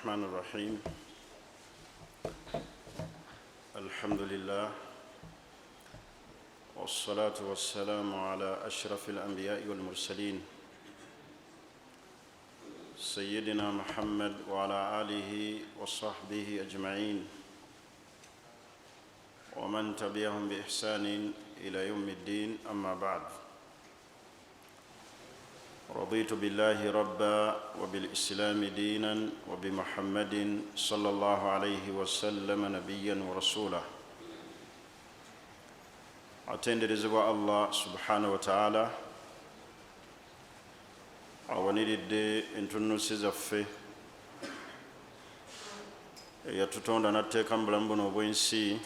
الرحمن الرحيم. الحمد لله والصلاة والسلام على أشرف الأنبياء والمرسلين سيدنا محمد وعلى آله وصحبه أجمعين ومن تبعهم بإحسان إلى يوم الدين. أما بعد، رضيت بالله ربا وبالإسلام دينا وبمحمد صلى الله عليه وسلم نبيا ورسولا. atenderezebwa Allah subhanahu wa ta'ala awaniridde entunusi zaffe eyatutonda n'atteeka mu bulamu buno obw'ensi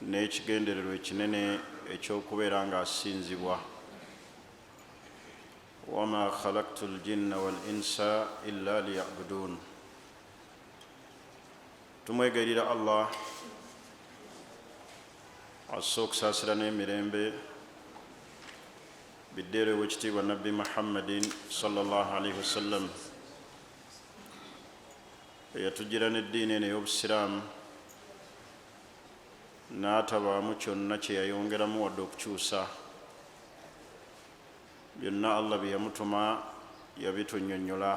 n'ekigendererwa ekinene ekyokubeera nga asinzibwa. wama khalaqtu ljinna wal insa illa liya'budun. tumwegairira Allah assa okusaasira n'emirembe biddeero ew'ekitiibwa nabbi Muhammadin sallallahu alaihi wasallam eyatugira n'eddiini eno ey'obusiraamu n'atabaamu kyonna kye yayongeramu wadde okukyusa. byonna Allah bye yamutuma yabitunnyonnyola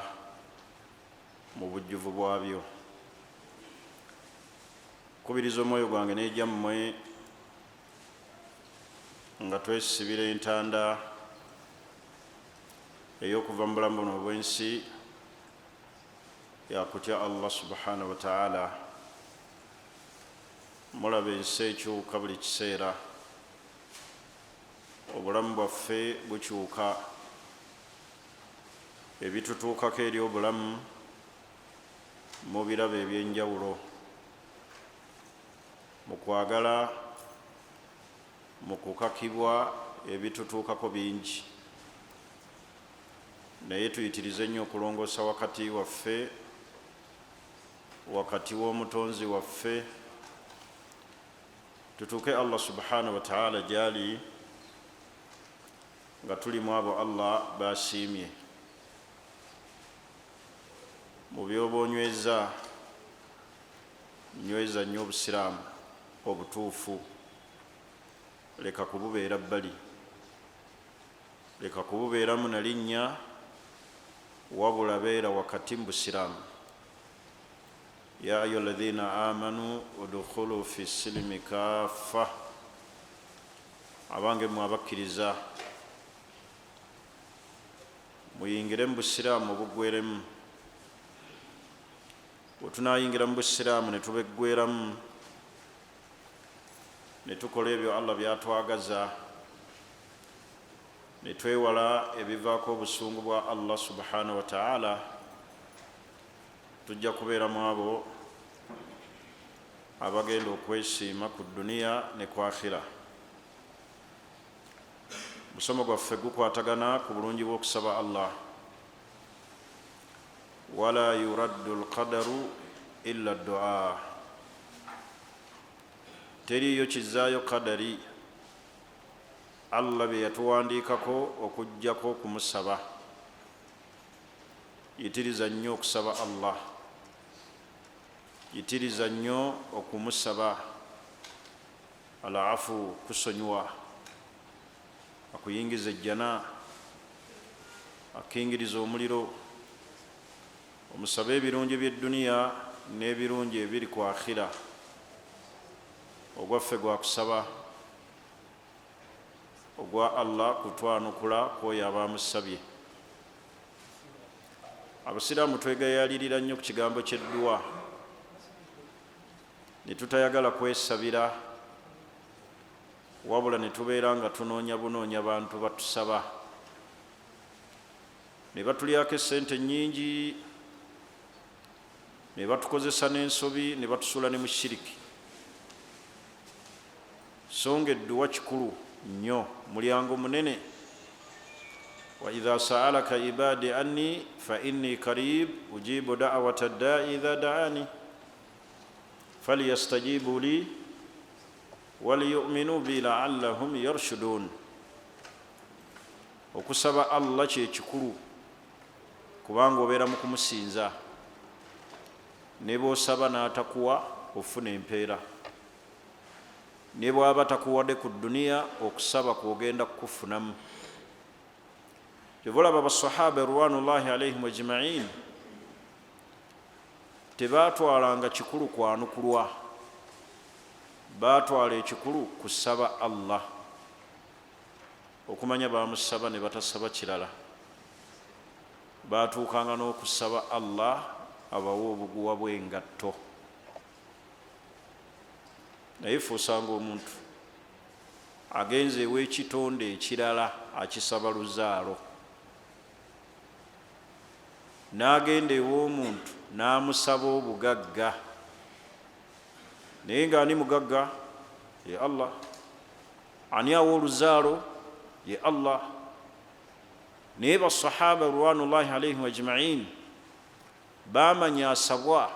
mu bujjuvu bwabyo. kubiriza omwoyo gwange n'egyammwe nga twesibira entanda ey'okuva mu bulamu buno obw'ensi yakutya Allah subhanahu wa ta'ala. mulaba ensi ekyuka buli kiseera, obulamu bwaffe bukyuka, ebitutuukako eri obulamu mu birabo eby'enjawulo, mu kwagala, mu kukakibwa ebitutuukako bingi. naye tuyitirize nnyo okulongoosa wakati waffe, wakati w'omutonzi waffe, tutuuke Allah subhanahu wa ta'ala gyali nga tulimu abo Allah basiimye. mu byoba onyweza, nyweza nnyo obusiraamu obutuufu, leka kububeera bbali, leka kububeeramu na linnya, wabula beera wakati mu busiraamu. ya ayuha alladhina amanu udkhulu fi silmi kaffa. abange mwe abakkiriza muyingire mu busiraamu obuggweeremu. bwe tunayingira mu busiraamu ne tubeggweeramu ne tukola ebyo Allah byatwagaza, ne twewala ebivaako obusungu bwa Allah subhanahu wa ta'ala, tujja kubeeramu abo abagenda okwesiima ku duniya ne ku akhira. musomo gwaffe gukwatagana ku bulungi bw'okusaba Allah. wala yuraddu alqadaru illa addu'a. teriyo kizaayo kadari Allah bye yatuwandiikako okujjako okumusaba. yitiriza nnyo okusaba Allah, yitiriza nnyo okumusaba. alafu kusonyiwa, akuyingiza ejjana, akingiriza omuliro. omusabe ebirungi by'edduniya n'ebirungi ebiri ku akhira. ogwaffe gwa kusaba, ogwa Allah kutwanukula kwoyo abamusabye. abasiraamu twegayalirira nnyo ku kigambo ky'edduwa, ne tutayagala kwesabira, wabula ne tubeera nga tunoonya bunoonya bantu batusaba. ne batulyako esente nnyingi, ne batukozesa n'ensobi, ne batusula ne mu shiriki. songa edduwa kikulu nnyo, mulyango munene. wa idha sa'alaka ibadi anni fa inni qarib ujibu da'wata da'i idha da'ani falyastajibu li waliyu'minu bi la'allahum yarshudun. okusaba Allah kye kikulu kubanga obeera mu kumusinza ne bw'osaba n'atakuwa ofuna empeera ne bw'aba takuwadde ku dduniya okusaba kwogenda kukufunamu. Tebalaba basahaba ridwanullahi alaihim ajmain tebaatwalanga kikulu kwanukulwa, baatwala ekikulu kusaba Allah, okumanya bamusaba ne batasaba kirala. Baatuukanga n'okusaba Allah abawa obuguwa bw'engatto. Naye ffe osanga omuntu agenze ew'ekitonde ekirala akisaba luzaalo, n'agenda ew'omuntu n'amusaba obugagga, naye ng'ani mugagga? Ye Allah. Ani awa oluzaalo? Ye Allah. Naye basahaba ridwanullahi alaihim ajmain bamanya asabwa,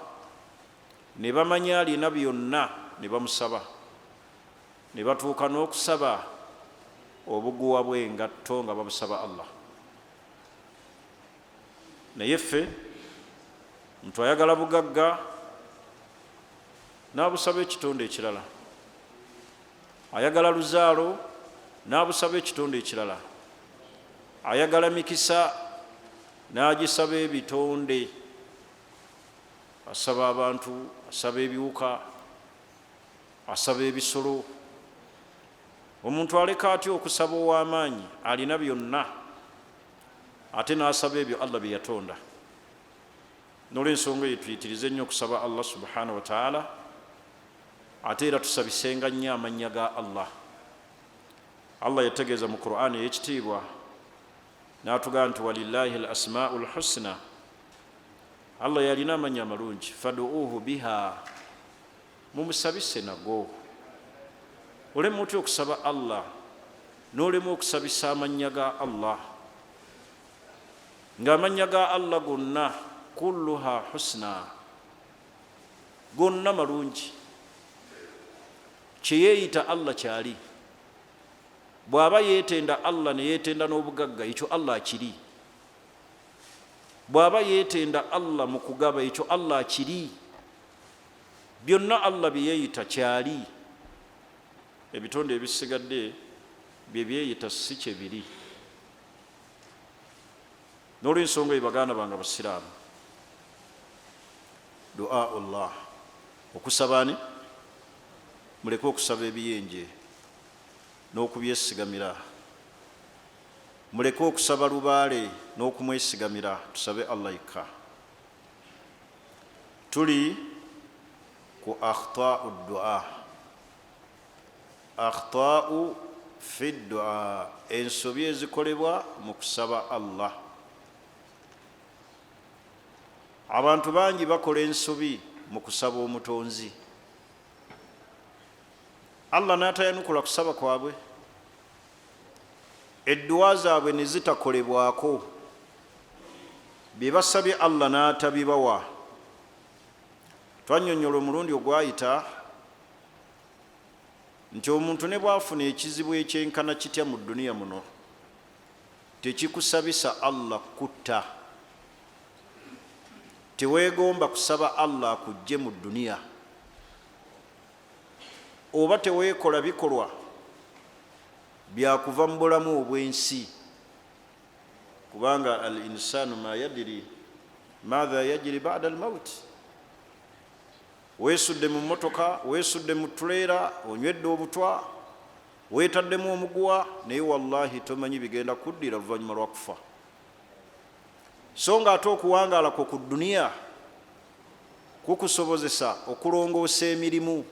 ne bamanya alina byonna, ne bamusaba, ne batuuka n'okusaba obuguwa bw'engatto nga babusaba Allah. Naye ffe muntu ayagala bugagga n'abusaba ekitonde ekirala, ayagala luzaalo n'abusaba ekitonde ekirala, ayagala mikisa n'agisaba ebitonde, asaba abantu, asaba ebiwuka, asaba ebisolo. Omuntu aleka atya okusaba ow'amaanyi alina byonna ate n'asaba ebyo Allah bye yatonda? N'olw'ensonga eyo tuyitirize nnyo okusaba Allah subhanahu wa ta'ala, ate era tusabisenga nnyo amannya ga Allah. Allah yategeeza mu Qur'ani ey'ekitiibwa n'atugamba nti walillahi al asmaul husna, Allah yalina amannya amalungi, faduuhu biha, mumusabise nago. Olema otya okusaba Allah n'olema okusabisa amannya ga Allah, ng'amannya ga Allah gonna kulluha husna, gonna malungi. Kyeyeeyita Allah kyali. Bw'aba yeetenda Allah ne yeetenda n'obugagga, ekyo Allah akiri. Bw'aba yeetenda Allah mu kugaba, ekyo Allah akiri. Byonna Allah bye yeeyita kyali. Ebitonde ebisigadde bye byeyita si kye biri. N'olw'ensonga eyo baganda bange abasiraamu, du'aullah, okusaba ani? Muleke okusaba ebiyenje n'okubyesigamira, muleke okusaba lubaale n'okumwesigamira, tusabe Allah yekka. Tuli ku akhta'u du'a, akhta'u fi du'a, ensobi ezikolebwa mu kusaba Allah. Abantu bangi bakola ensobi mu kusaba omutonzi, Allah n'atayanukula kusaba kwabwe, edduwa zaabwe ne zitakolebwako, bye basabye Allah n'atabibawa. Twannyonnyola omulundi ogwayita nti omuntu ne bw'afuna ekizibu ekyenkana kitya mu dduniya muno, tekikusabisa Allah kutta. Teweegomba kusaba Allah akujje mu dduniya, oba teweekola bikolwa byakuva mu bulamu obw'ensi, kubanga al insanu ma yadiri maadha yajiri ba'da al mauti. Weesudde mu mmotoka, weesudde mu tuleera, onywedde obutwa, weetaddemu omuguwa, naye wallahi tomanyi bigenda kuddira luvannyuma lwa kufa. So nga ate okuwangaala kwo ku dduniya kukusobozesa okulongoosa emirimu,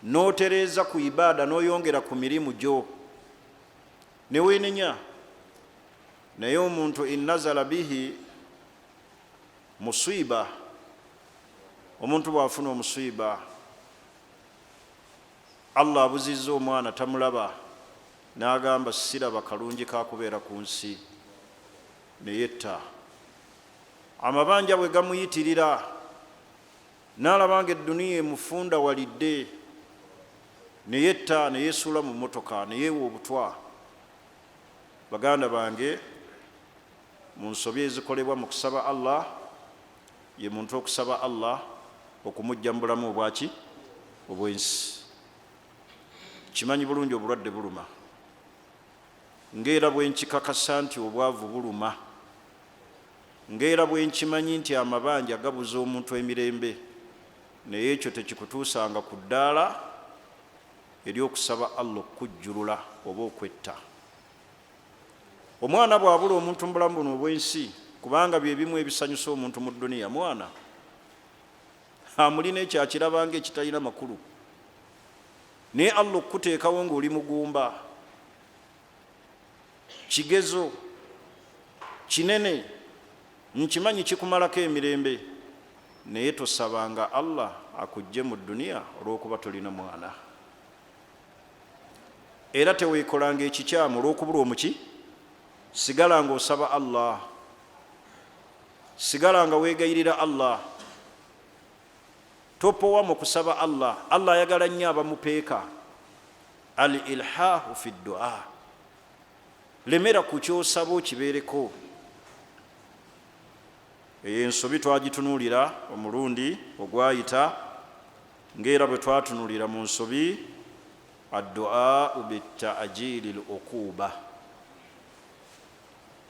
n'otereeza ku ibaada n'oyongera ku mirimu gyo, ne weenenya. Naye omuntu innazala bihi musiiba, omuntu bw'afuna omusiiba, Allah abuzizza omwana tamulaba, n'agamba siraba kalungi kakubeera ku nsi, ne yetta. Amabanja bwe gamuyitirira, n'alabanga edduniya emufunda walidde, ne yetta, ne yeesuula mu mmotoka, ne yeewa obutwa. Baganda bange, mu nsobi ezikolebwa mu kusaba Allah ye muntu okusaba Allah okumujja mu bulamu obwaki obwensi. Kimanyi bulungi obulwadde buluma, ng'era bwe nkikakasa nti obwavu buluma, ng'era bwe nkimanyi nti amabanja gabuza omuntu emirembe, naye ekyo tekikutuusanga ku ddaala ery'okusaba Allah okukujjulula oba okwetta. Omwana bw'abula omuntu mu bulamu buno obwensi, kubanga bye bimu ebisanyusa omuntu mu dduniya, mwana amulina ekyo akirabanga ekitalina makulu, naye Allah okukuteekawo ng'oli mugumba, kigezo kinene, nkimanyi kikumalako emirembe, naye tosabanga Allah akujje mu dduniya olw'okuba tolina mwana. Era teweekolanga ekikyamu olw'okubula omuki, sigala nga osaba Allah, sigala nga weegayirira Allah, topowa mu kusaba Allah. Allah ayagala nnyo abamupeeka, al ilhaahu fi ddua, lemera ku kyosaba okibeereko. Eyo ensobi twagitunuulira omulundi ogwayita, ng'era bwe twatunuulira mu nsobi addu'a bitta'jili al-uquba,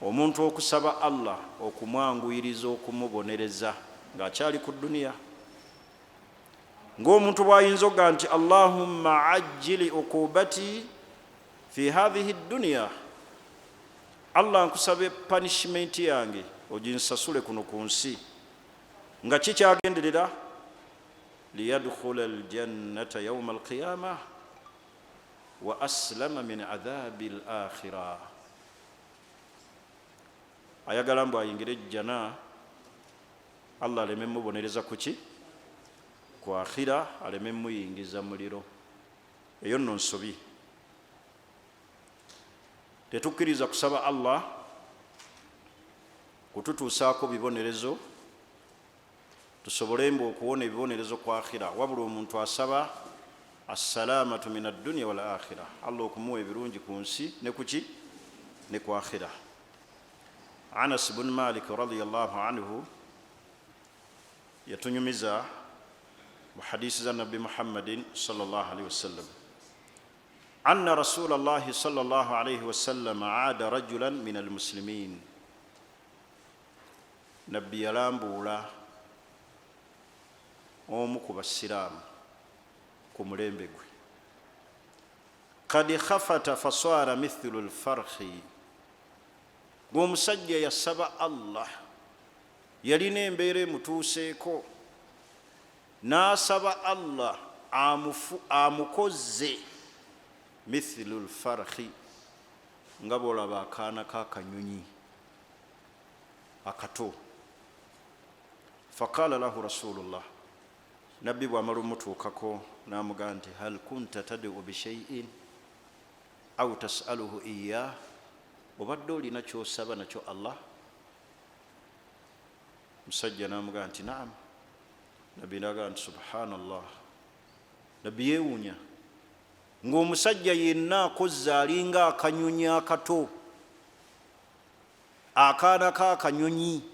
omuntu okusaba Allah okumwanguyiriza okumubonereza ng'akyali ku dduniya, ng'omuntu bw'ayinza okugamba nti Allahumma ajjili uqubati fi hadhihi dduniya, Allah nkusaba punishment yange oginsasule kuno ku nsi, nga kikyagenderera liyadkhula aljannata yawma alqiyama wa aslama min adhabi alakhira. Ayagala mbu ayingire ejjana, Allah aleme mubonereza kuki ku akhira, aleme muyingiza muliro. Eyo nno nsobi. Tetukkiriza kusaba Allah kututuusaako bibonerezo tusobole mbu okuwona ebibonerezo ku akhira, wabula omuntu asaba assalaamatu min addunya wal akhira, Allah okumuwa ebirungi ku nsi ne kuki ne ku akhira. Anas bin Malik radiyallahu anhu yatunyumiza mu hadisi za Nabi Muhammadin sallallahu alaihi wasallam anna Rasulallahi sallallahu alaihi wasallam aada rajulan min almuslimin. Nabbi yalambuula omu ku basiraamu ku mulembe gwe, kad khafata faswara mithlu alfarhi, ng'omusajja yasaba Allah, yalina embeera emutuuseeko, n'asaba Allah amukoze mithlu alfarhi, nga bw'olaba akaana k'akanyonyi akato. Faqala lahu Rasulullah, nabbi bw'amala omutuukako n'amugamba nti hal kunta tad'u bishay'in aw tas'aluhu iyyah, obadde olina kyosaba nakyo Allah? Musajja n'amugamba nti naam. Nabbi n'agamba nti subhanallah. Nabbi yeewuunya ng'omusajja yenna akozze alinga akanyonyi akato, akaana k'akanyonyi,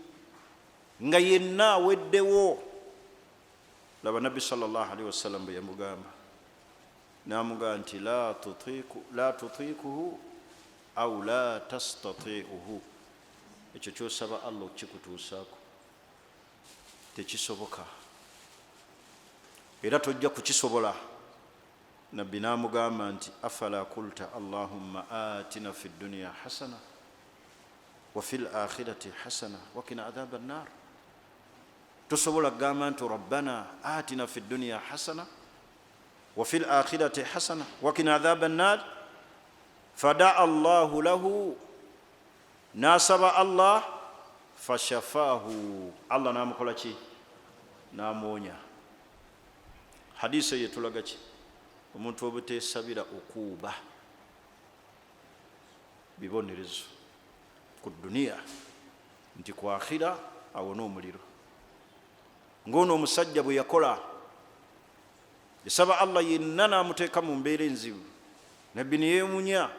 nga yenna aweddewo. Laba Nabbi sallallahu alaihi wasallam bwe yamugamba, n'amugamba nti la tutiikuhu aw la tastati'uhu, ekyo kyosaba Allah okukikutuusaako tekisoboka era tojja kukisobola. Nabbi n'amugamba nti afala kulta Allahumma atina fi dunya hasana wa fil akhirati hasana wa qina adhaban nar. Tosobola kugamba nti rabbana atina fi dunya hasana wa fil akhirati hasana wa qina adhaban nar. Fadaa Allahu lahu, nasaba Allah, fashafahu, Allah namukola ki? Namuwonya. Hadisi eyo etulaga ki? Omuntu obuteesabira okuuba bibonerezo ku dduniya nti ku akhira awona omuliro. Ng'ono omusajja bwe yakola, yasaba Allah yenna n'amuteeka mu mbeera enzibu. Nabbi ne yeewuunya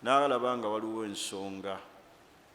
n'alaba nga waliwo ensonga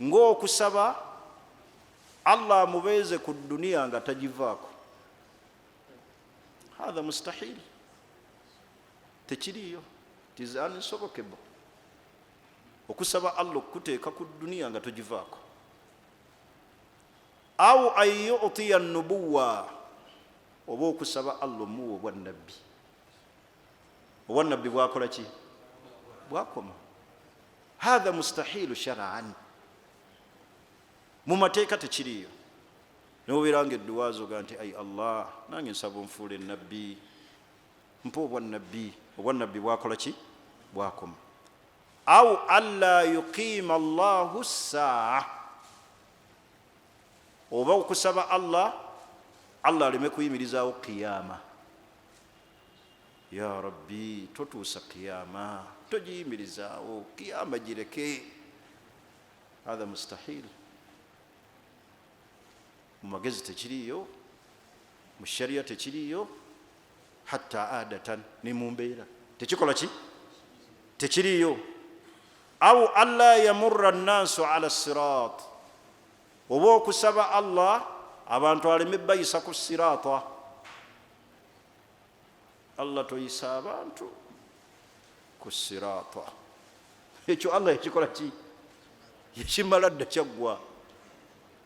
ng'okusaba Allah amubeeze ku duniya nga tagivaako. Hadha mustahil, tekiriyo, it is unsobokable. Okusaba Allah okuteeka ku duniya nga togivaako. Au an yu'tiya nubuwa, oba okusaba Allah omuwa obwannabbi. Obwannabbi bwakola ki? Bwakoma. Hadha mustahilu shar'an, mu mateeka tekiriyo. Nobeeranga edduwaazo ga nti ai Allah nange nsaba onfuule nabbi, mpa obwannabbi. Obwannabbi bwakola ki? Bwakoma. Au alla yuqiima Allahu saa, oba okusaba Allah aleme kuyimirizaawo qiyama. Ya Rabbi totuusa qiyama, togiyimirizaawo qiyama gireke. Hadha mustahil. Mu magezi tekiriyo, mu sharia tekiriyo, hatta adatan ne mu mbeera tekikola ki? Tekiriyo. Au alla yamurra nnaasu ala sirat, oba okusaba Allah abantu aleme bayisa ku sirata. Allah toyisa abantu ku sirata. Ekyo Allah ekikola ki? Yekimala dda kyaggwa.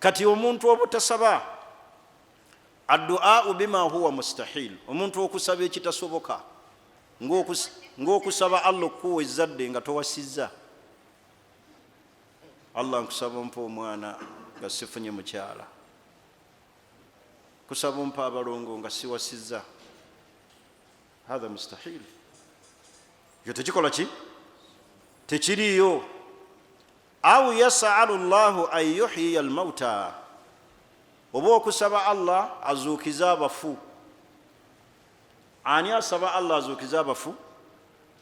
Kati omuntu obutasaba, addu'a bima huwa mustahil, omuntu okusaba ekitasoboka, ng'okusaba Allah okuwa ezzadde nga towasizza. Allah nkusaba ompa omwana nga sifunye mukyala, kusaba ompa abalongo nga siwasizza. Hadha mustahil. Yo tekikola ki? Tekiriyo. Au yas'alu Allahu an yuhyiya al-mauta, oba okusaba Allah azuukiza abafu. Ani asaba Allah azuukiza abafu?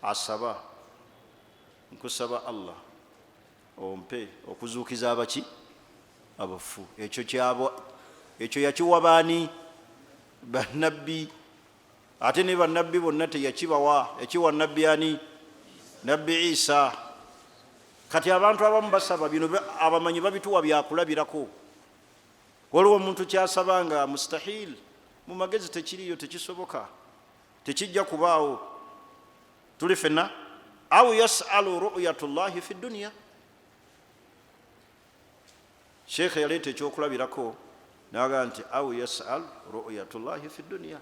Asaba nkusaba Allah ompe okuzuukiza abaki? Abafu. Ekyo yakiwa baani? Bannabbi. Ate ne bannabbi bonna teyakibawa, yakiwa nabbi ani? Nabbi Isa. Kati abantu abamu basaba bino abamanyi babituwa byakulabirako. Waliwo omuntu kyasaba nga mustahil, mu magezi tekiriyo, tekisoboka, tekijja kubaawo. Tuli fenna. Au yas'alu ru'yatullahi fi dunya. Sheikh yaleeta ekyokulabirako naga nti au yas'al ru'yatullahi fi dunya.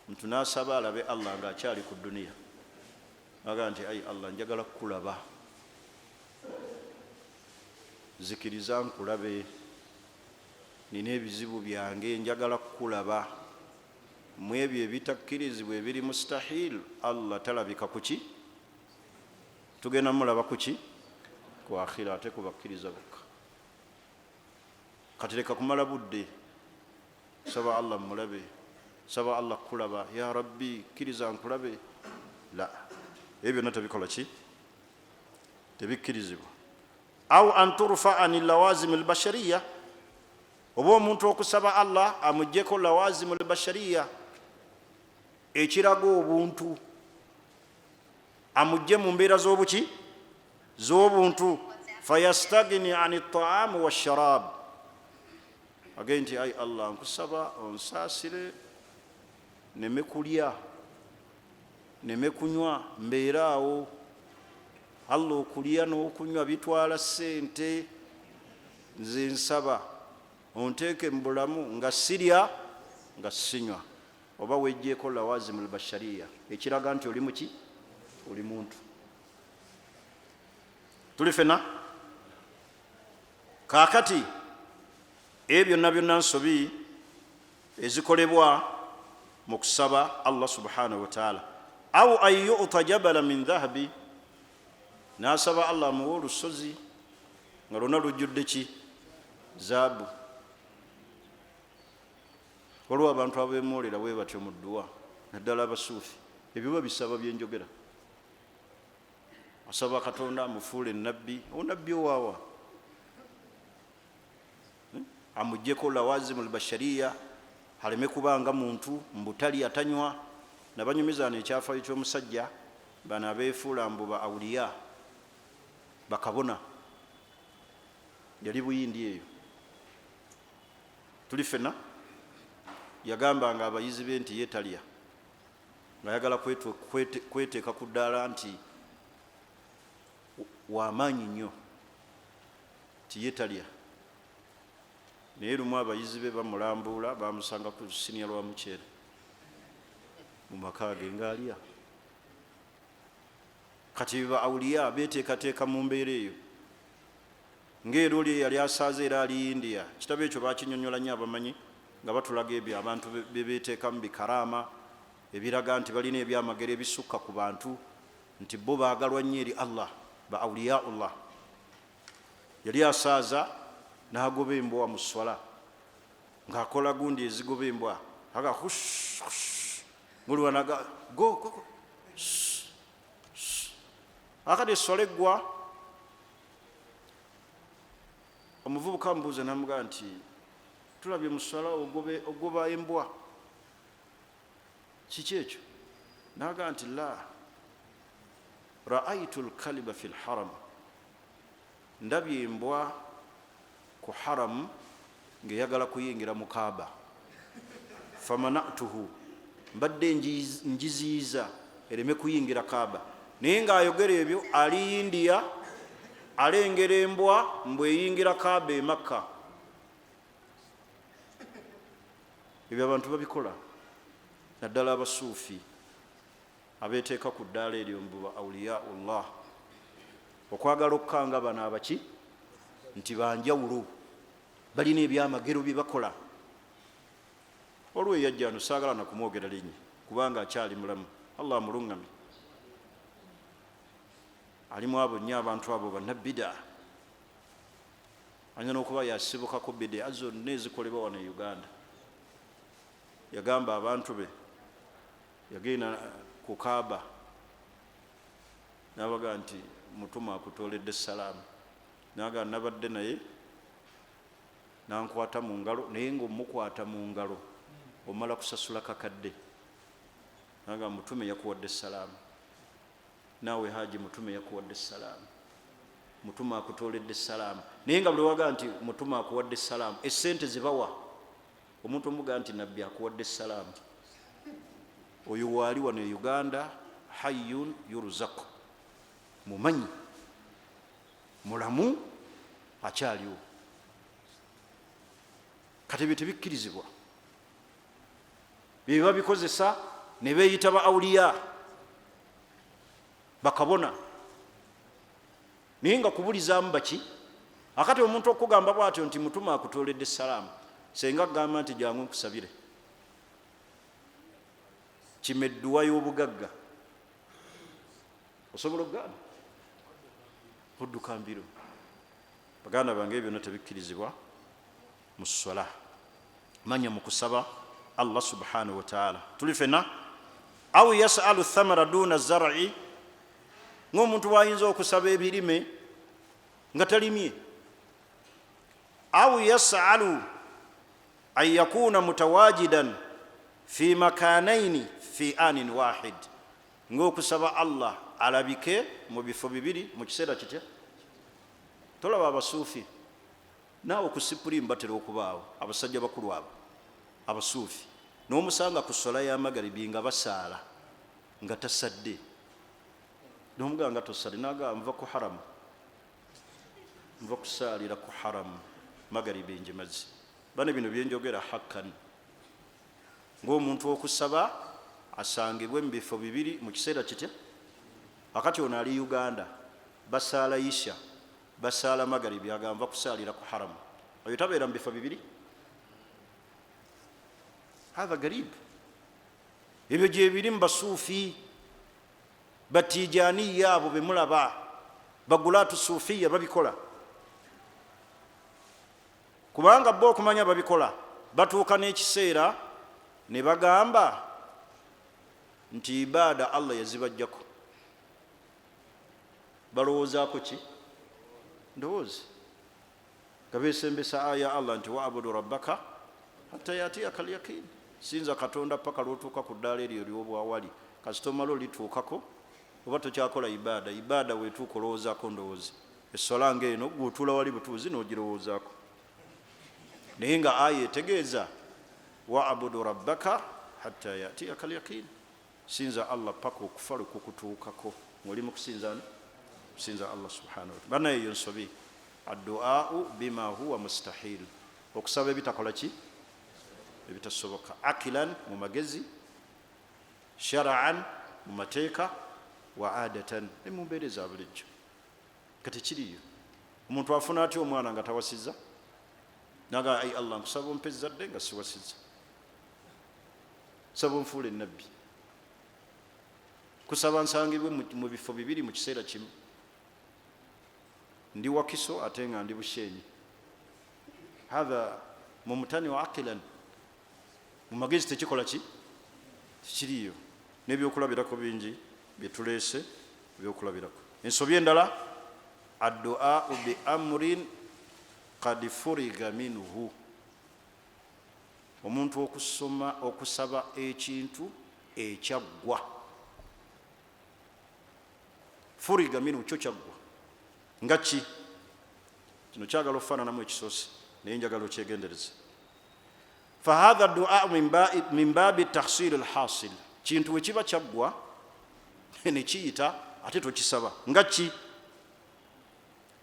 Muntu nasaba alabe Allah nga akyali ku duniya, naga nti ai Allah njagala kulaba, zikiriza nkulabe, nina ebizibu byange njagala kulaba. Mu ebyo ebitakkirizibwa ebiri mustahil, Allah talabika kuki? Tugenda mulaba kuki? Ku akhira, ate kubakkiriza bokka. Kati leka kumala budde, saba Allah mulabe, saba Allah kulaba, ya Rabbi kkiriza nkulabe. La, ebyo byonna tebikola ki? Tebikkirizibwa. Au an turfa ani lawazim albashariya, oba omuntu okusaba Allah amuggyeko lawazim albashariya, ekiraga obuntu, amugye mu mbeera z'obuki? Z'obuntu. Fayastagni ani ta'am wa sharab, agee nti ai Allah nkusaba onsaasire neme kulya neme kunywa, mbeeraawo. Allah okulya n'okunywa bitwala ssente, nze nsaba onteeke mu bulamu nga sirya nga sinywa. Oba wejjeeko lawazimul bashariya, ekiraga nti oli muki? Oli muntu. Tuli fena? Kaakati ebyo byonna byonna nsobi ezikolebwa mu kusaba Allah subhanahu wa ta'ala. Au an yu'ta jabala min dhahabi, nasaba Allah amuwa olusozi nga lwonna lujjudde ki? Zaabu. Waliwo abantu abeemoolera bwe batyo mu dduwa, naddala abasuufi, ebyo babisaba byenjogera. Asaba Katonda amufuule nabbi, onabbi owaawa, amuggyeko lawazimul bashariya, aleme kubanga muntu mbutali atanywa. Nabanyumizaano ekyafaayo ky'omusajja bano abeefuula mbu ba awuliya, bakabona. yali Buyindi eyo tuli fena, yagambanga abayizi be nti yetalya, ng'ayagala kweteeka ku ddaala nti w'amaanyi nnyo, ti yetalya. Naye lumu abayizi be bamulambuula, bamusanga ku lusinya lwa muceere mu maka ge ng'alya. Kati ba awuliya beteekateeka mu mbeera eyo, ng'era oli yali asaaze era ali India. Kitabo ekyo bakinyonnyola nnyo abamanyi nga batulaga ebyo abantu bebeteekamu bikaraama ebiraga nti balina ebyamagero ebisukka ku bantu, nti bo baagalwa nnyo eri Allah, ba awliyaullah. Yali asaaza n'agoba embwa mu swala, ng'akola gundi ezigoba embwa, aga ng'oluwanaga go akati eswala eggwa. Omuvubuka amubuuza n'amugamba nti tulabye mu swala ogoba embwa, kiki ekyo? N'agamba nti la raaitu lkaliba fi lharam, ndabye embwa ku haramu ng'eyagala kuyingira mu Kaaba, famanatuhu, mbadde njiziyiza ereme kuyingira Kaaba. Naye ng'ayogera ebyo ali India, alengera embwa mbweyingira Kaaba e Makka. Ebyo abantu babikola, naddala abasuufi abeteeka ku ddaala eryo mbu ba awliyaullah, okwagala okukanga bano abaki nti banjawulo, balina ebyamagero bye bakola. Olwo yajja ano saagala nakumwogera linnya kubanga akyali mulamu, Allah amuluŋŋame. Alimu abo nnyo abantu abo bannabbidaa, anyala okuba yasibukako bidaa zonna ezikolebwa wano e Uganda. Yagamba abantu be, yagenda ku Kaaba n'abaga nti Mutuma akutooledde salaamu, n'aga nabadde naye nankwata mu ngalo, naye ng'omukwata mu ngalo omala kusasula kakadde. N'aga Mutume yakuwadde salaamu, naawe Haji Mutume yakuwadde salaamu, Mutuma akutooledde salaamu. Naye nga buli waga nti Mutuma akuwadde salaamu, essente zibawa omuntu omuga nti nabbi akuwadde salaamu, oyo waali wano e Uganda hayyun yuruzaku, mumanyi mulamu akyaliwo. Kati ebyo tebikkirizibwa, bye babikozesa ne beeyita ba awuliya, bakabona. Naye nga kubulizaamu baki? Akati omuntu okugamba bw'atyo nti Mutuma akutooledde salaamu, senga agamba nti jangu nkusabire kimedduwa y'obugagga, osobola okugaana odduka mbiro. Baganda bange ebyo byonna tebikkirizibwa mu swala. Manya mu kusaba Allah subhanahu wa ta'ala. Tuli fena aw yasalu thamara duna zar'i, ng'omuntu wayinza okusaba ebirime nga talimye. Aw yasalu an yakuna mutawajidan fi makanaini fi anin wahid, ng'okusaba Allah alabike mu bifo bibiri mu kiseera kitya. Tolaba abasuufi naawe ku Supreme batera okubaawo, abasajja bakulu abo abasuufi, n'omusanga ku sola ya magaribi nga basaala nga tasadde, n'omugaa nga tosadde, naga nva ku haramu, nva kusaalira ku haramu magaribi enjemazi. Bane bino byenjogera hakkan, ng'omuntu okusaba asangibwe mu bifo bibiri mu kiseera kitya. Akati ono ali Uganda, basaala isha, basaala magaribi, agamba kusaalira ku haramu, oyo tabeera mu bifo bibiri. Hatha garib. Ebyo gye biri mu basuufi, batijaniya abo be mulaba, bagulaatu suufiya babikola. Kubanga bo okumanya babikola, batuuka n'ekiseera ne bagamba nti ibaada Allah yazibajjako. Balowoozaako ki? Ndowoozi nga beesembesa aya Allah nti waabudu rabbaka hatta yatiyaka alyaqiin, sinza Katonda paka lwotuuka ku ddaala eryo ly'obwawali. Kasita omala olituukako oba tokyakola ibaada, ibaada weetuuka olowoozaako ndowoozi. essola ng'eno gutuula wali butuuzi n'ogirowoozaako naye nga aya etegeeza waabudu rabbaka hatta yatiyaka alyaqin, sinza Allah paka okufa lwe kukutuukako. Oli mu kusinza Allah subhanahu wa ta'ala. Banaye eyo nsobi, adduau bima huwa mustahil, okusaba ebitakola ki, ebitasoboka. Akilan mu magezi, shara'an mu mateeka, wa adatan ne mu mbeera eza bulijjo. Kati kiriyo omuntu afuna atya omwana nga tawasizza naga ai Allah nkusaba ompe ezzadde nga siwasizza, saba onfuula ennabbi, kusaba nsangibwe mu bifo bibiri mu kiseera kimu, ndi wakiso ate nga ndi busheenyi. Hatha mumutani wa aqilan, mu magezi tekikola ki, tekiriyo. N'ebyokulabirako bingi byetuleese ebyokulabirako. Ensobi endala, adduau bi amrin qad furiga minhu, omuntu okusaba ekintu ekyaggwa. Furiga minhu, kyo kyaggwa. Nga ki? Kino kyagala okufaananamu ekisoose naye njagala okyegendereze. Fahadha duau min baabi tahsil alhasil, kintu we kiba kyaggwa ne kiyita ate tokisaba. Nga ki?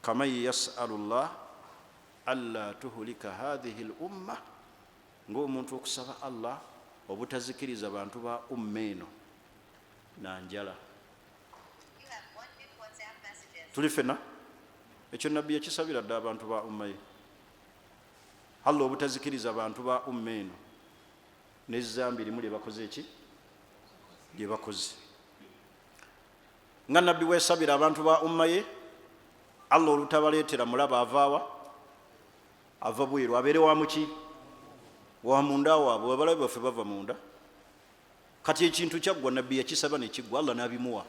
kaman yasalu llah alla tuhulika hadhihi l umma, ng'omuntu okusaba Allah obutazikiriza bantu ba umma eno nanjala. Tuli fena ekyo nabbi yakisabira dda abantu ba umma ye, Allah obutazikiriza bantu ba umma eno n'ezzambi limu lye bakoze eki, lye bakoze. Nga nabbi weesabira abantu ba umma ye, Allah olutabaleetera mulaba avaawa, ava bweru, abeere wa muki, wa munda waabwe, abalabe baffe bava munda. Kati ekintu kyaggwa nabbi yakisaba ne kiggwa, Allah n'abimuwa.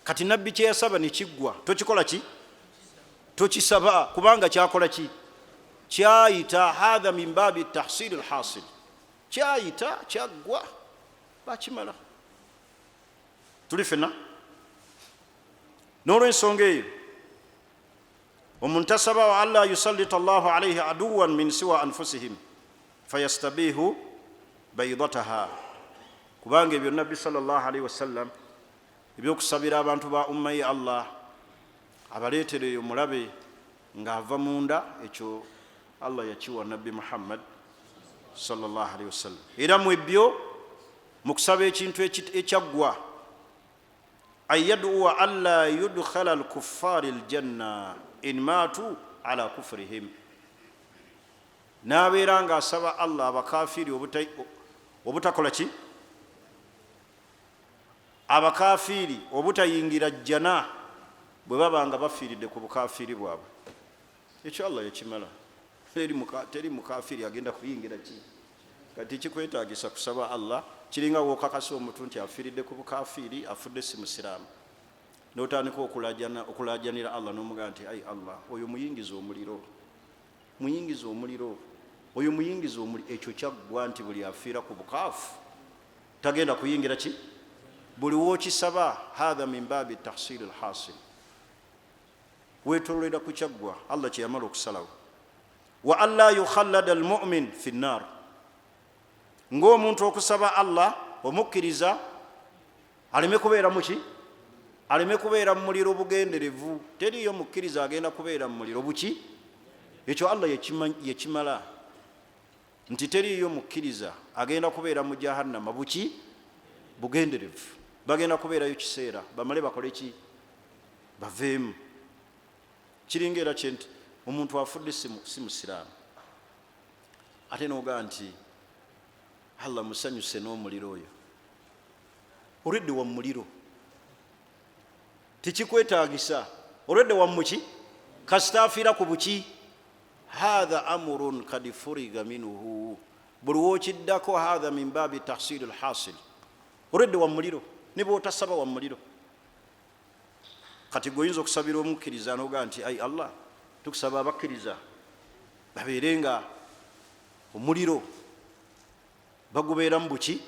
Kati nabbi kye yasaba ne kiggwa, tokikola ki? Tokisaba, kubanga kyakola ki? Kyayita. Hadha min baabi tahsil alhasil, kyayita kyaggwa, bakimala. Tuli fena n'olw'ensonga eyo omuntu asaba wa alla yusallita Allahu alayhi aduwan min siwa anfusihim fayastabihu baydataha, kubanga ebyo nabbi sallallahu alayhi wasallam ebyokusabira abantu ba umma ye Allah abaleetere eyo mulabe ng'ava munda, ekyo Allah yakiwa nabbi Muhammad sallallahu alayhi wasallam. Era mu ebyo mu kusaba ekintu ekyaggwa, ayad'uwa alla yudkhala alkuffari aljanna in matu ala kufrihim, n'abeera ng'asaba Allah abakafiri obutakola ki, abakafiri obutayingira jjana bwe baba nga bafiiridde ku bukafiri bwabwe. Ekyo Allah yakimala, teri mukafiri agenda kuyingira ki. Kati kikwetaagisa kusaba Allah, kiringa wokakasa omuntu nti afiiridde ku bukafiri, afudde si musiraamu, n'otandika okulajanira Allah n'omugaa nti ai Allah oyo muyingiza omuliro, muyingiza omuliro, oyo muyingiza omuliro. Ekyo kyaggwa nti buli afiira ku bukaafu tagenda kuyingira ki, buli wookisaba. Hatha min baabi tahsil alhasil, weetololera ku kyaggwa Allah kye yamala okusalawo. Wa alla yukhallada almu'min fi nnar, ng'omuntu okusaba Allah omukkiriza aleme kubeera muki, aleme kubeera mu muliro bugenderevu. Teriyo mukkiriza agenda kubeera mu muliro buki, ekyo Allah yekimala nti teriyo mukkiriza agenda kubeera mu jahannama buki, bugenderevu. Bagenda kubeerayo kiseera bamale bakole ki, baveemu. Kiringa era kyenti omuntu afudde si musiraamu ate n'ogaa nti Allah musanyuse n'omuliro oyo, olwedde wa muliro tekikwetaagisa, olwedde wa muki, kasita afiira ku buki. Hatha amrun kad furiga minhu, buli wookiddako hatha min baabi tahsil alhasil, olwedde wa muliro ne bw'otasaba wa muliro. Kati goyinza okusabira omukkiriza n'ogaa nti ai Allah tukusaba abakkiriza babeere nga omuliro bagubeeramu buki.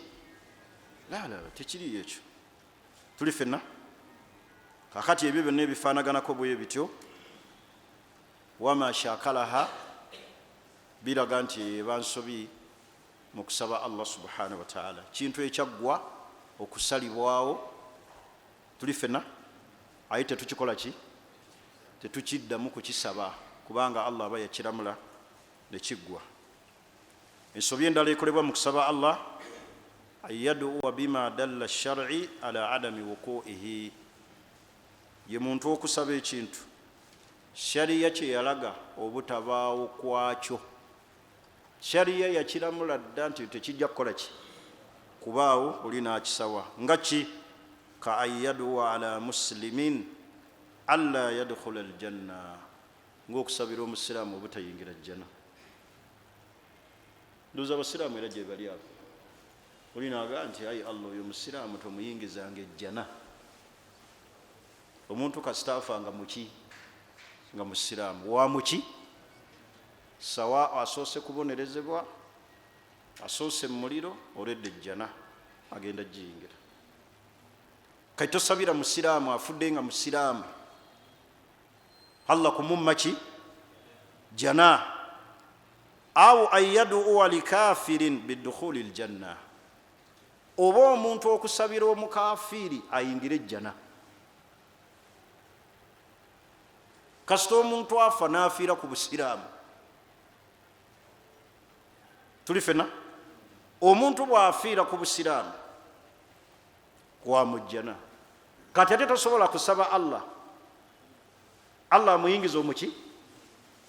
La tekiriyo ekyo. Tuli fenna kakati ebyo byonna ebifaanaganako bwe bityo wama shakalaha biraga nti eba nsobi mu kusaba Allah subhanahu wa ta'ala. Kintu ekyaggwa okusalibwawo tuli fena aye tetukikola ki tetukiddamu kukisaba kubanga Allah aba yakiramula nekiggwa. Ensobi endala ekolebwa mu kusaba Allah ayyaduwa bima dalla shar'i ala adami wuku'ihi, ye muntu okusaba ekintu shariya kye yalaga obutabaawo kwakyo. Shariya yakiramula dda nti tekijja kukola ki kubaawo oli nakisawa. nga ki ka ayyaduwa ala muslimin alla yadkhula aljanna, ng'okusabira omusiraamu obutayingira jjana. Ndoza abasiraamu era gye bali abo oli naaga nti ayi Allah oyo musiraamu tomuyingizanga ejjana. Omuntu kasitaafa nga muki nga musiraamu wa muki sawa asoose kubonerezebwa asoose mu muliro oledde ejjana agenda giyingira. Kati tosabira musiraamu afudde nga musiraamu Allah kumumma ki jana, aw ayyaduwa likafirin bidukhuli aljanna, oba omuntu okusabira omukafiri ayingire ejjana. Kasita omuntu afa n'afiira ku busiraamu tuli fena, omuntu bw'afiira ku busiraamu gwamujjana. Kati ate tosobola kusaba Allah amuyingiza omuki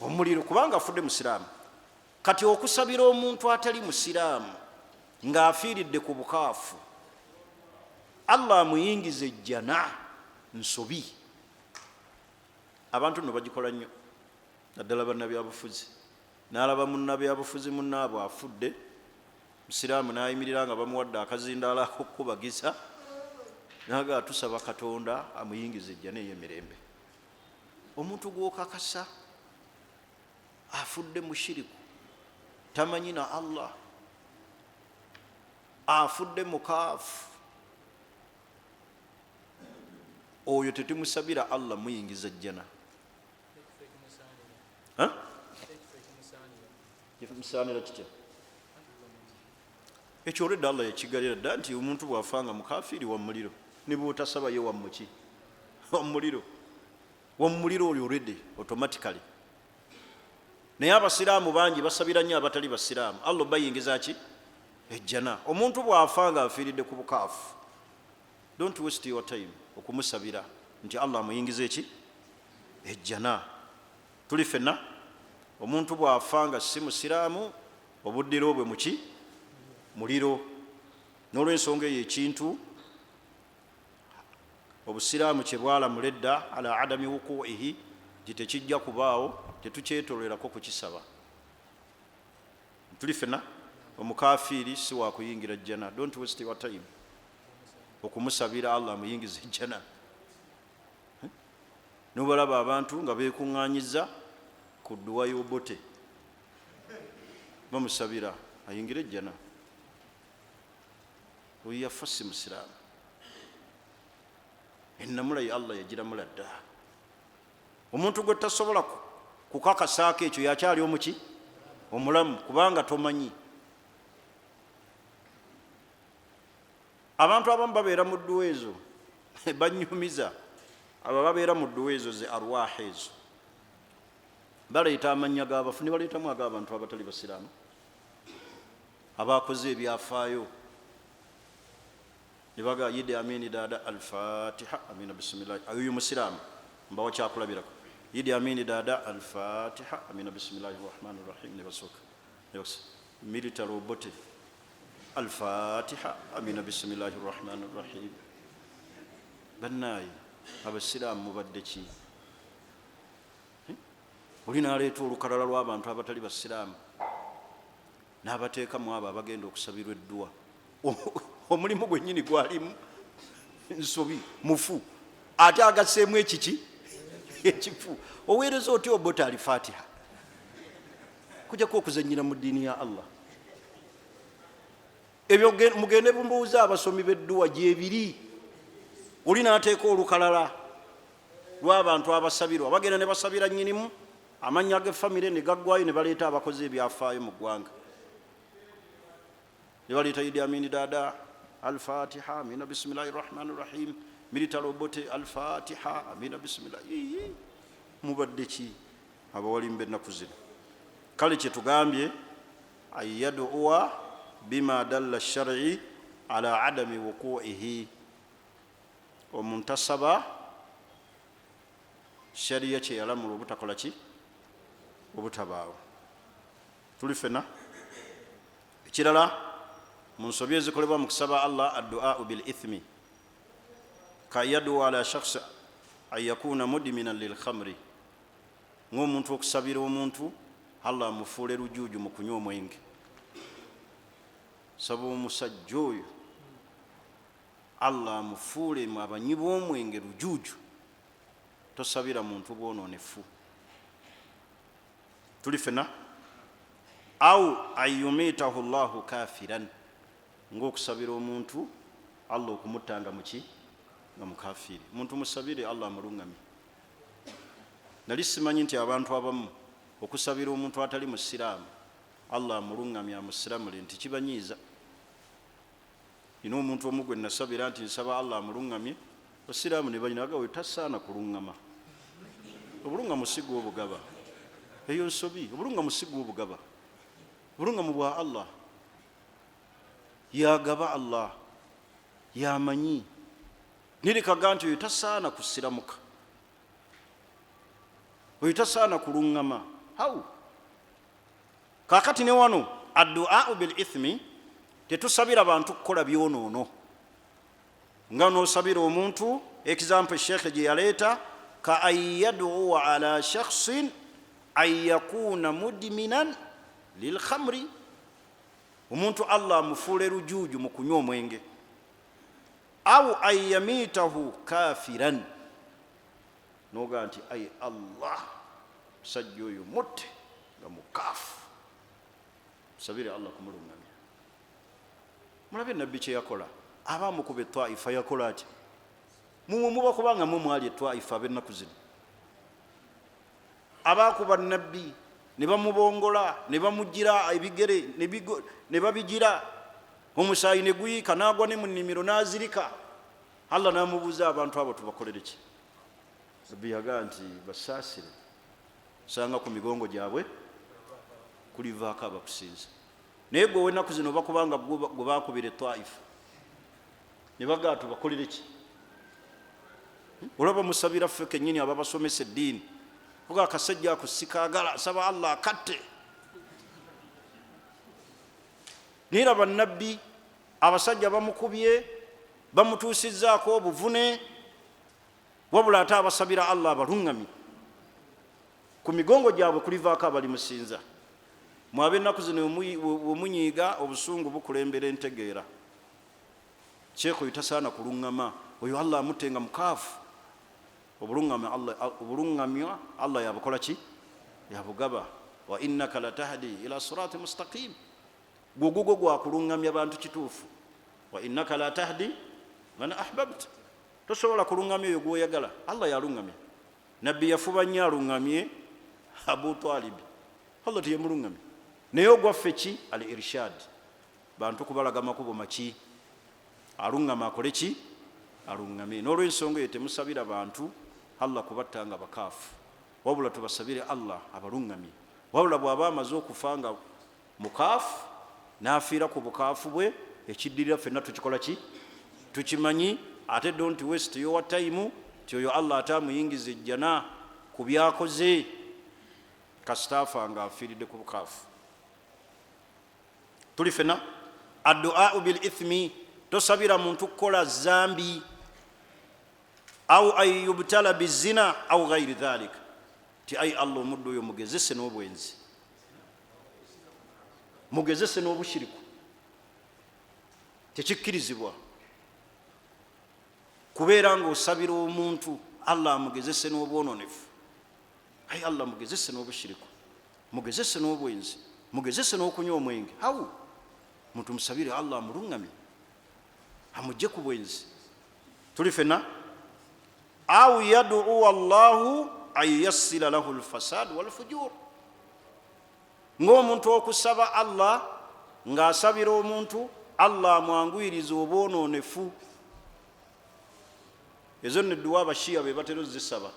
omuliro kubanga afudde musiraamu. Kati okusabira omuntu atali musiraamu ng'afiiridde ku bukaafu Allah amuyingiza ejjana nsobi. Abantu nno bagikola nnyo, naddala bannabyabufuzi. N'alaba munnabyabufuzi munnaabwe afudde musiraamu n'ayimirira nga bamuwadde akazindaala ak'okukubagiza naga tusaba Katonda amuyingiza ejjana ey'emirembe. Omuntu gw'okakasa afudde mushiriku tamanyi na Allah, afudde mukaafu, oyo tetumusabira Allah muyingiza ejjana. Musaanira kitya ekyo olwedde Allah yakigalira dda nti omuntu bw'afanga mukafiri wa muliro, ne bw'otasaba ye wamuki wamuliro oyo olwedde automatically. Naye abasiraamu bangi basabira nnyo abatali basiraamu Allah bayingiza ki ejjana. Omuntu bw'afanga afiiridde ku bukaafu, don't waste your time okumusabira nti Allah amuyingiza eki ejjana. Tuli fenna omuntu bw'afanga si musiraamu obuddiro bwe muki muliro. N'olw'ensonga eyo ekintu obusiraamu kye bwalamula edda ala adami wukuihi nti tekijja kubaawo, tetukyetolerako kukisaba. Tuli fenna omukafiiri si wakuyingira jjana. Don't waste your time okumusabira Allah amuyingiza ejjana. Nobalaba abantu nga beekuŋŋaanyiza ku dduwa y'obote bamusabira ayingire ejjana. Oyo yafa si musiraamu. Ennamula ye Allah yagiramula dda. Omuntu gwe tasobola kukakasaako ekyo yakyali omuki omulamu kubanga tomanyi. Abantu abamu babeera mu dduwa ezo banyumiza, abo babeera mu dduwa ezo ze arwaaha ezo baleeta amannya g'abafu ne baleetamu ag'abantu abatali basiraamu abakoze ebyafaayo ne baga Idi Amini Dada al-Fatiha amina bismillah. Ayo musiraamu mbawa kyakulabirako. Idi Amini Dada al-Fatiha amina bismillahir rahmanir rahim ne basooka military obote al-Fatiha amina bismillahir rahmanir rahim. Bannayi abasiraamu mubadde ki? Oli n'aleeta olukalala lw'abantu abatali basiraamu n'abateekamu abo abagenda okusabirwa edduwa. Omulimu gwennyini gwalimu nsobi mufu ate agasseemu ekiki ekifu. Oweereza otya obote al-Fatiha kujjako okuzannyira mu ddiini ya Allah? Ebyo mugende mumbuuza abasomi b'edduwa gyebiri. Oli n'ateeka olukalala lw'abantu abasabirwa bagenda ne basabira nnyinimu amannya g'effamire ne gaggwayo ne baleeta abakozi ebyafaayo mu ggwanga ne baleeta Idi Amin Dada al-Fatiha amina bisimillahi rahmani rahim milita robote al-Fatiha amina bisimillahi mubadde ki abawalimba ennaku zino kale kyetugambye an yaduwa bima dalla shar'i ala adami wuqu'ihi omuntu asaba shariya kyeyalamula obutakola ki obutabaawo tuli fena ekirala mu nsobi ezikolebwa mu kusaba Allah addu'a bil ithmi ka yaduwa ala shakhs an yakuna mudminan lil khamri ng'omuntu okusabira omuntu Allah amufuule lujuuju mu kunywa omwenge saba omusajja oyo Allah amufuule mu abanywi b'omwenge lujuuju tosabira muntu bwonoonefu tuli fena au ayumitahu llahu kafiran ng'okusabira omuntu Allah okumutanga muki nga mukafiri muntu musabire Allah amulungamye nali simanyi nti abantu abamu okusabira omuntu atali musiraamu Allah amulungamye amusiramule nti kibanyiiza ino omuntu omu gwe nasabira nti nsaba Allah amulungamye basiraamu ne banyinaga we tasaana kulungama obulungamu si gw'obugaba eyo nsobi obulungamu si gw'obugaba obulungamu bwa Allah yagaba Allah yamanyi nirikaga nti oyo tasaana kusiramuka oyo tasaana kulungama hawu kakati ne wano addu'a bil ithmi tetusabira bantu kukola byonoono nga nosabira omuntu example sheikh gye yaleeta ka an yad'uwa ala shakhsin an yakuna mudminan lil khamri omuntu Allah amufuule lujuuju mu kunywa omwenge au an yamitahu kafiran noga nti ay Allah musajja oyo mutte nga mukaafu sabire Allah kumulungamya mulabe nabbi kye yakola abamukuba etwaifa yakola ati muba kubanga mwali etwaifa ab'ennaku zino abakuba nabbi ne bamubongola ne bamugira ebigere ne babigira omusaayi ne guyiika n'agwa ne mu nnimiro n'azirika Allah n'amubuuza abantu abo tubakolere ki nabbi yagaa nti basaasire sanga ku migongo gyabwe kulivaako abakusinza naye gwe ow'ennaku zino bakubanga gwe bakubira etwaifa ne bagaa tubakolere ki olaba musabira ffe kennyini ababasomesa eddiini oga akasajja ako sikaagala saba Allah akatte nira bannabbi abasajja bamukubye bamutuusizzaako obuvune wabula ate abasabira Allah abalungami ku migongo gyabwe kulivaako abalimusinza mwabe ennaku zino wemunyiiga obusungu bukulembera entegeera kyeko oyo tasaana kulungama oyo Allah amutenga mukaafu obulungamya Allah yabukola ki yabugaba wa innaka latahdi ila sirati mustaqim gugugwo gwakulungamya bantu kituufu wa innaka latahdi man ahbabta tosobola kulungamya oyo gwoyagala Allah yalungamya nabbi yafuba nnyo alungamye Abu Talib Allah tiyemulungamya naye ogwaffe ki al irshad bantu kubalaga makubo maki alungama akole ki alungamye n'olwensonga eyo temusabira bantu Allah kubattanga bakaafu wabula tubasabire Allah abalungamye wabula bw'aba amaze okufa nga mukaafu n'afiira ku bukaafu bwe ekiddirira ffenna tukikola ki tukimanyi ate don't waste your time ti oyo Allah ate amuyingiza ejjana ku byakoze kasitaafa nga afiiridde ku bukaafu tuli ffenna addu'a bil ithmi tosabira muntu kukola zambi au an yubtala bizina au ghairi dhalik ti ay Allah omuddu oyo mugezese n'obwenzi mugezese n'obushiriku tekikkirizibwa kubeera nga osabira omuntu Allah amugezese n'obwononefu ay Allah mugezese n'obushiriku mugezese n'obwenzi mugezese n'okunywa omwenge hawu muntu musabire Allah amulungamye amujje ku bwenzi tuli ffenna au yad'u Allahu an yassila lahu alfasad walfujur. Ng'omuntu okusaba Allah ng'asabira omuntu Allah amwanguyiriza obwononefu. Ezo nedduwa abashiya be batera zisaba.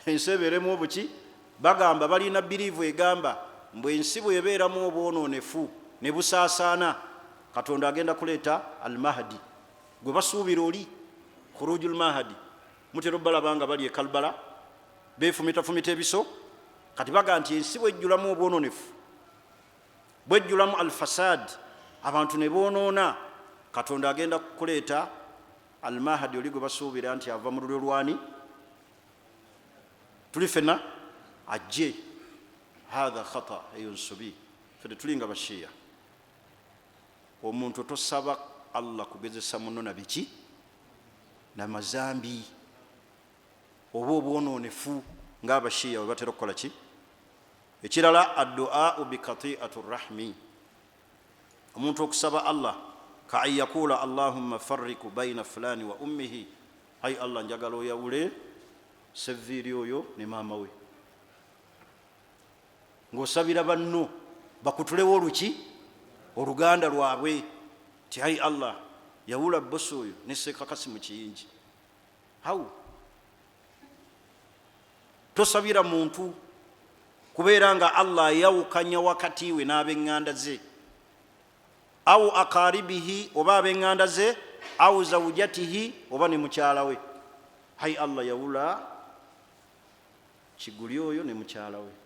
Ensi ebeeremu obuki? Bagamba balina biriivu egamba mbu ensi bw'ebeeramu obwononefu ne busaasaana, Katonda agenda kuleeta al-Mahdi gwe basuubira oli khurujul Mahdi. Mutera balaba nga bali e Kalbala beefumitafumita ebiso, kati baga nti ensi bwejjulamu obwononefu, bwejjulamu al-fasad, abantu ne boonoona, Katonda agenda kuleeta al-Mahdi oli gwe basuubira nti ava mu lulyo lwani? Tuli fenna ajje. Hatha khata ayunsubi. Fede tulinga bashiya. Omuntu tosaba Allah kugezesa muno na biki na mazambi oba obwononefu ng'abashiya bwe batera okukola ki? Ekirala addu'a bikati'atu rahmi. Omuntu okusaba Allah ka an yakula Allahumma farriku baina fulani wa ummihi, ai Allah njagala oyawule seviiri oyo ne maama we. Ng'osabira banno bakutulewo oluki? Oluganda lwabwe. Ti ai Allah yawula bosi oyo ne Ssekakasi mu kiyingi. Hawu tosabira muntu kubeera nga Allah yawukanya wakati we n'ab'eŋŋanda ze, au akaribihi oba ab'eŋŋanda ze, au zawjatihi oba ne mukyala we. Hai Allah yawula kiguli oyo ne mukyala we.